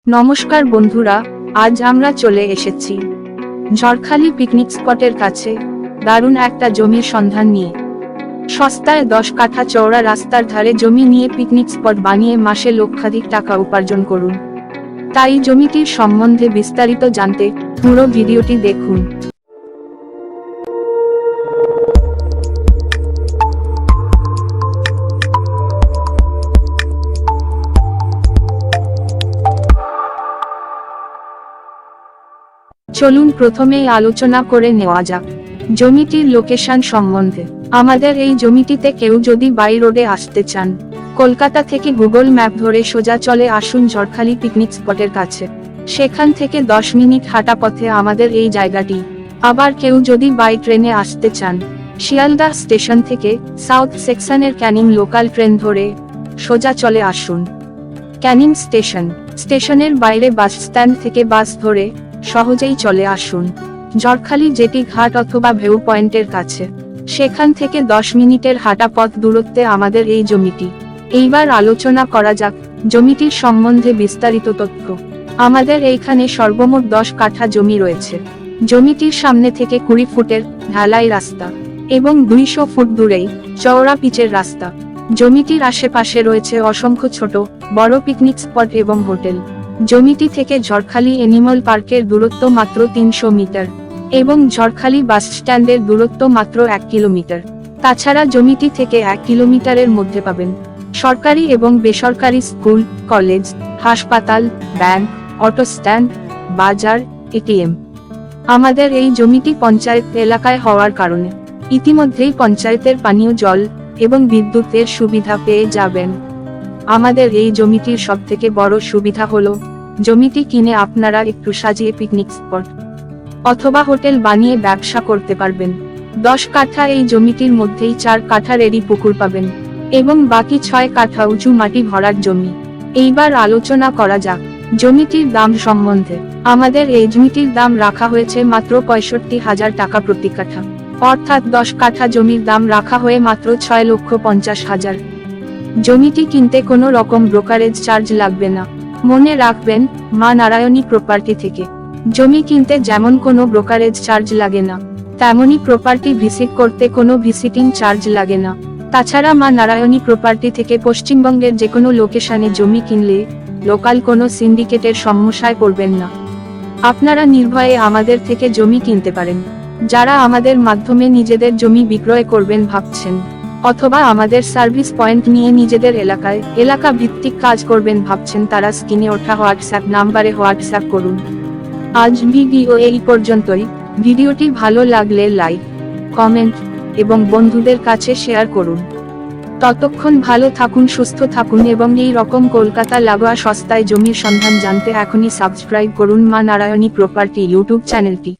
নমস্কার বন্ধুরা, আজ আমরা চলে এসেছি ঝড়খালি পিকনিক স্পটের কাছে দারুণ একটা জমির সন্ধান নিয়ে। সস্তায় 10 কাঠা চওড়া রাস্তার ধারে জমি নিয়ে পিকনিক স্পট বানিয়ে মাসে লক্ষাধিক টাকা উপার্জন করুন। তাই জমিটির সম্বন্ধে বিস্তারিত জানতে পুরো ভিডিওটি দেখুন। চলুন প্রথমেই আলোচনা করে নেওয়া যাক জমিটির লোকেশন সম্বন্ধে। আমাদের এই জমিটিতে কেউ যদি বাই রোডে আসতে চান, কলকাতা থেকে গুগল ম্যাপ ধরে সোজা চলে আসুন ঝড়খালি পিকনিক স্পটের কাছে। সেখান থেকে 10 মিনিট হাঁটা পথে আমাদের এই জায়গাটি। আবার কেউ যদি বাই ট্রেনে আসতে চান, শিয়ালদা স্টেশন থেকে সাউথ সেকশনের ক্যানিং লোকাল ট্রেন ধরে সোজা চলে আসুন ক্যানিং স্টেশনের বাইরে বাস স্ট্যান্ড থেকে বাস ধরে সহজেই চলে আসুন ঝড়খালি জেটি ঘাট অথবা ভিউ পয়েন্টের কাছে। সেখান থেকে 10 মিনিটের হাঁটা পথ দূরত্বে আমাদের এই জমিটি। এইবার আলোচনা করা যাক জমিটির সম্বন্ধে বিস্তারিত তথ্য। আমাদের এইখানে সর্বমোট 10 কাঠা জমি রয়েছে। জমিটির সামনে থেকে 20 ফুটের ঢালাই রাস্তা এবং 200 ফুট দূরেই চওড়া পিচের রাস্তা। জমিটির আশেপাশে রয়েছে অসংখ্য ছোট বড় পিকনিক স্পট এবং হোটেল। জমিটি থেকে ঝড়খালি এনিম্যাল পার্কের দূরত্ব মাত্র 300 মিটার এবং ঝড়খালি বাস স্ট্যান্ডের দূরত্ব মাত্র 1 কিলোমিটার। তাছাড়া জমিটি থেকে 1 কিলোমিটারের মধ্যে পাবেন সরকারি এবং বেসরকারি স্কুল, কলেজ, হাসপাতাল, ব্যাংক, অটো স্ট্যান্ড, বাজার, এটিএম। আমাদের এই জমিটি পঞ্চায়েত এলাকায় হওয়ার কারণে ইতিমধ্যেই পঞ্চায়েতের পানীয় জল এবং বিদ্যুতের সুবিধা পেয়ে যাবেন। আমাদের এই জমিটির সবথেকে বড় সুবিধা হলো জমিটি কিনে আপনারা একটু সাজিয়ে পিকনিক স্পট অথবা হোটেল বানিয়ে ব্যবসা করতে পারবেন। 10 কাঠা এই জমিটির মধ্যেই 4 কাঠার এরই পুকুর পাবেন এবং বাকি 6 কাঠা উঁচু মাটি ভরার জমি। এইবার আলোচনা করা যাক জমিটির দাম সম্বন্ধে। আমাদের এই জমিটির দাম রাখা হয়েছে মাত্র 65,000 টাকা প্রতি কাঠা, অর্থাৎ 10 কাঠা জমির দাম রাখা হয়ে মাত্র 6,50,000। জমিটি কিনতে কোনো রকম ব্রোকারেজ চার্জ লাগবে না। মনে রাখবেন, মা নারায়ণী প্রপার্টি থেকে জমি কিনতে যেমন কোনো ব্রোকারেজ চার্জ লাগে না, তেমনি প্রপার্টি ভিজিট করতে কোনো ভিজিটিং চার্জ লাগে না। তাছাড়া মা নারায়ণী প্রপার্টি থেকে পশ্চিমবঙ্গের যে কোনো লোকেশনে জমি কিনলে লোকাল কোনো সিন্ডিকেটের সমস্যায় পড়বেন না। আপনারা নির্ভয়ে আমাদের থেকে জমি কিনতে পারেন। যারা আমাদের মাধ্যমে নিজেদের জমি বিক্রয় করবেন ভাবছেন, অথবা আমাদের সার্ভিস পয়েন্ট নিয়ে নিজেদের এলাকা ভিত্তিক কাজ করবেন ভাবছেন, তারা স্ক্রিনে ওঠা হোয়াটসঅ্যাপ নাম্বারে হোয়াটসঅ্যাপ করুন। আজ ভিডিও এই পর্যন্তই। ভিডিওটি ভালো লাগলে লাইক, কমেন্ট এবং বন্ধুদের কাছে শেয়ার করুন। ততক্ষণ ভালো থাকুন, সুস্থ থাকুন এবং এই রকম কলকাতা লাগোয়া সস্তায় জমির সন্ধান জানতে এখনই সাবস্ক্রাইব করুন মা নারায়ণী প্রপার্টি ইউটিউব চ্যানেলটি।